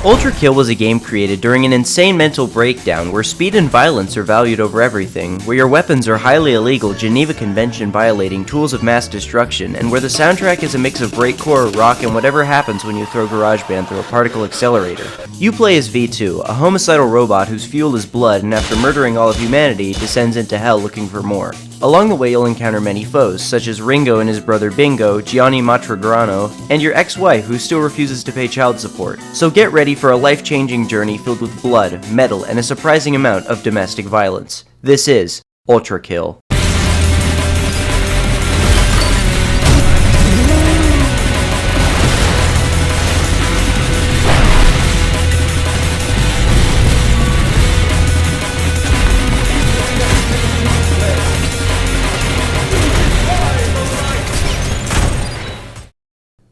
Ultrakill was a game created during an insane mental breakdown where speed and violence are valued over everything, where your weapons are highly illegal, Geneva Convention violating tools of mass destruction, and where the soundtrack is a mix of breakcore, rock, and whatever happens when you throw GarageBand through a particle accelerator. You play as V2, a homicidal robot whose fuel is blood, and after murdering all of humanity, descends into hell looking for more. Along the way you'll encounter many foes, such as Ringo and his brother Bingo, Gianni Matragrano, and your ex-wife who still refuses to pay child support. So get ready for a life-changing journey filled with blood, metal, and a surprising amount of domestic violence. This is Ultrakill.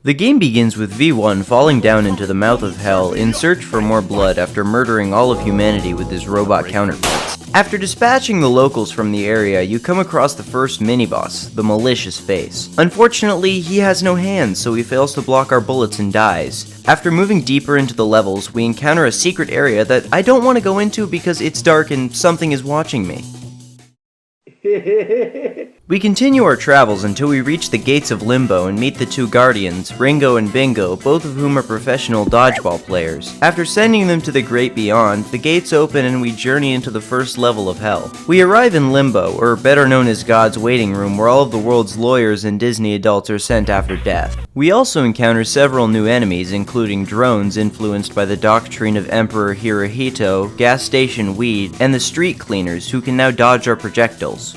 The game begins with V1 falling down into the mouth of hell in search for more blood after murdering all of humanity with his robot counterparts. After dispatching the locals from the area, you come across the first mini-boss, the Malicious Face. Unfortunately, he has no hands, so he fails to block our bullets and dies. After moving deeper into the levels, we encounter a secret area that I don't want to go into because it's dark and something is watching me. We continue our travels until we reach the gates of Limbo and meet the two guardians, Ringo and Bingo, both of whom are professional dodgeball players. After sending them to the great beyond, the gates open and we journey into the first level of hell. We arrive in Limbo, or better known as God's waiting room, where all of the world's lawyers and Disney adults are sent after death. We also encounter several new enemies, including drones influenced by the doctrine of Emperor Hirohito, gas station weed, and the street cleaners who can now dodge our projectiles.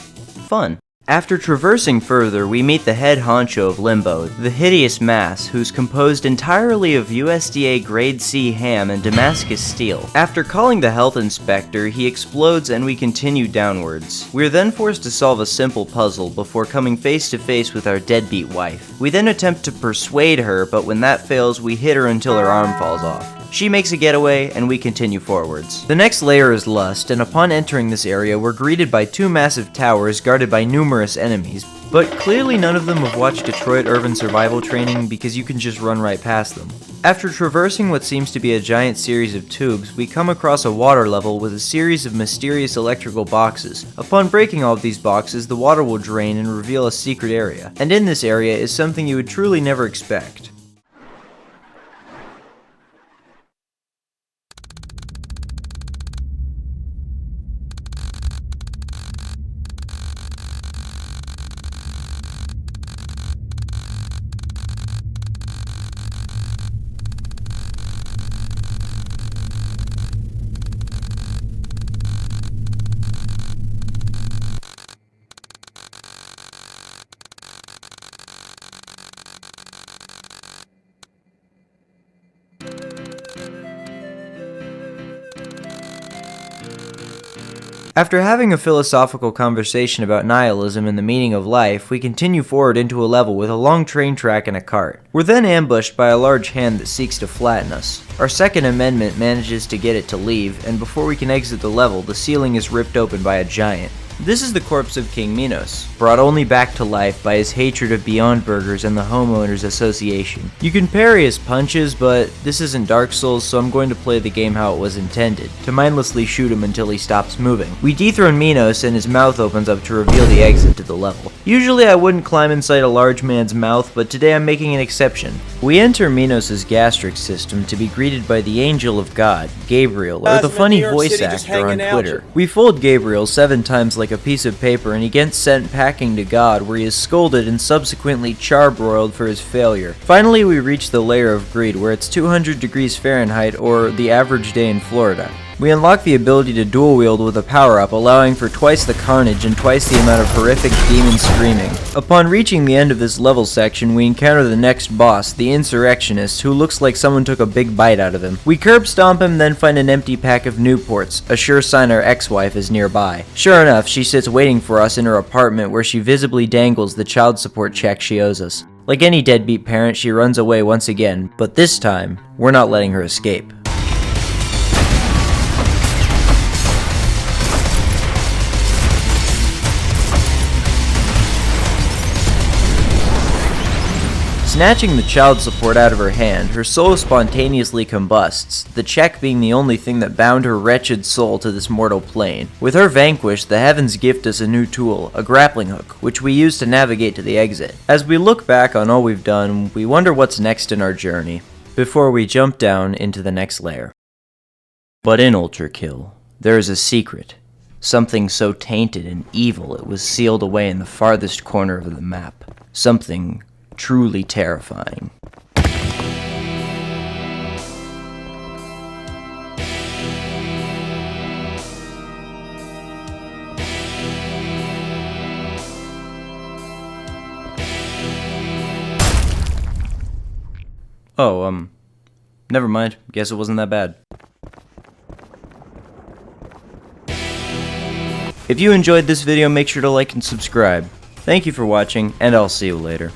Fun. After traversing further, we meet the head honcho of Limbo, the hideous mass, who's composed entirely of USDA Grade C ham and Damascus steel. After calling the health inspector, he explodes and we continue downwards. We're then forced to solve a simple puzzle before coming face to face with our deadbeat wife. We then attempt to persuade her, but when that fails, we hit her until her arm falls off. She makes a getaway, and we continue forwards. The next layer is Lust, and upon entering this area, we're greeted by two massive towers guarded by numerous enemies, but clearly none of them have watched Detroit Urban Survival Training because you can just run right past them. After traversing what seems to be a giant series of tubes, we come across a water level with a series of mysterious electrical boxes. Upon breaking all of these boxes, the water will drain and reveal a secret area, and in this area is something you would truly never expect. After having a philosophical conversation about nihilism and the meaning of life, we continue forward into a level with a long train track and a cart. We're then ambushed by a large hand that seeks to flatten us. Our second amendment manages to get it to leave, and before we can exit the level, the ceiling is ripped open by a giant. This is the corpse of King Minos, brought only back to life by his hatred of Beyond Burgers and the Homeowners Association. You can parry his punches, but this isn't Dark Souls, so I'm going to play the game how it was intended, to mindlessly shoot him until he stops moving. We dethrone Minos and his mouth opens up to reveal the exit to the level. Usually I wouldn't climb inside a large man's mouth, but today I'm making an exception. We enter Minos' gastric system to be greeted by the Angel of God, Gabriel, or the funny voice actor on Twitter. We fold Gabriel 7 times like a piece of paper and he gets sent packing to God, where he is scolded and subsequently charbroiled for his failure. Finally we reach the layer of greed, where it's 200 degrees Fahrenheit, or the average day in Florida. We unlock the ability to dual wield with a power-up, allowing for twice the carnage and twice the amount of horrific demon screaming. Upon reaching the end of this level section, we encounter the next boss, the Insurrectionist, who looks like someone took a big bite out of him. We curb stomp him, then find an empty pack of Newports, a sure sign our ex-wife is nearby. Sure enough, she sits waiting for us in her apartment, where she visibly dangles the child support check she owes us. Like any deadbeat parent, she runs away once again, but this time, we're not letting her escape. Snatching the child support out of her hand, her soul spontaneously combusts, the check being the only thing that bound her wretched soul to this mortal plane. With her vanquished, the heavens gift us a new tool, a grappling hook, which we use to navigate to the exit. As we look back on all we've done, we wonder what's next in our journey, before we jump down into the next layer. But in Ultrakill, there is a secret. Something so tainted and evil it was sealed away in the farthest corner of the map. Something truly terrifying. Oh, never mind. Guess it wasn't that bad. If you enjoyed this video, make sure to like and subscribe. Thank you for watching, and I'll see you later.